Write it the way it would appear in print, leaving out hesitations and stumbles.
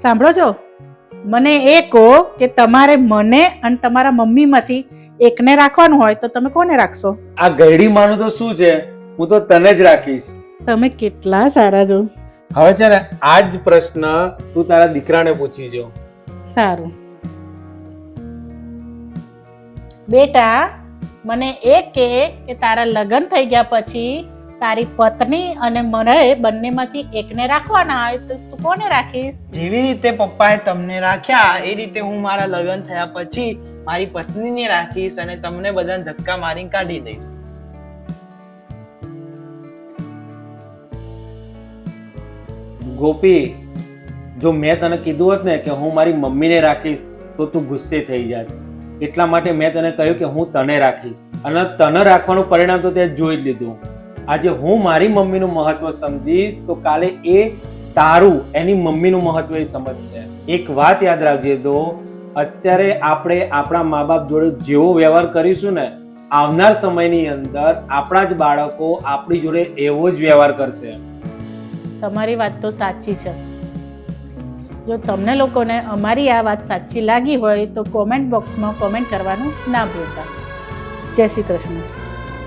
સાંભળો છો, મને એ કહો કે તમારે મને અને તમારા મમ્મીમાંથી એકને રાખવાનું હોય તો તમે કોને રાખશો? આ ગયડી માનું તો શું છે, હું તો તને જ રાખીશ. તમે કેટલા સારા છો. હવે છે ને આ જ પ્રશ્ન તું તારા દીકરાને પૂછી જો. સારું બેટા, મને એ કે તારા લગ્ન થઈ ગયા પછી તારી પત્ની અને મને બંનેમાંથી એકને રાખવાના હોય તો તું કોને રાખીશ? જેવી રીતે પપ્પાએ તમને રાખ્યા એ રીતે હું મારા લગ્ન થયા પછી મારી પત્નીને રાખીશ અને તમને બધાને ધક્કા મારીને કાઢી દઈશ. ગોપી, જો મેં તને કીધું હોત ને કે હું મારી મમ્મીને રાખીશ તો તું ગુસ્સે થઈ જાત. એટલા માટે મેં તને કહ્યું કે હું તને રાખીશ, અને તને રાખવાનું પરિણામ તો તે જોઈ જ લીધું. આજે હું મારી મમ્મીનું મહત્વ સમજીશ તો કાલે એ તારું એની મમ્મીનું મહત્વ એ સમજશે. એક વાત યાદ રાખજે તો, અત્યારે આપણે આપણા મા બાપ જોડે જેવો વ્યવહાર કરીશું ને, આવનાર સમયની અંદર આપણા જ બાળકો આપણી જોડે એવો જ વ્યવહાર કરશે. તમારી વાત તો સાચી છે. જો તમને લોકોને અમારી આ વાત સાચી લાગી હોય તો કોમેન્ટ બોક્સમાં કોમેન્ટ કરવાનું ના ભૂલતા. જય શ્રી કૃષ્ણ.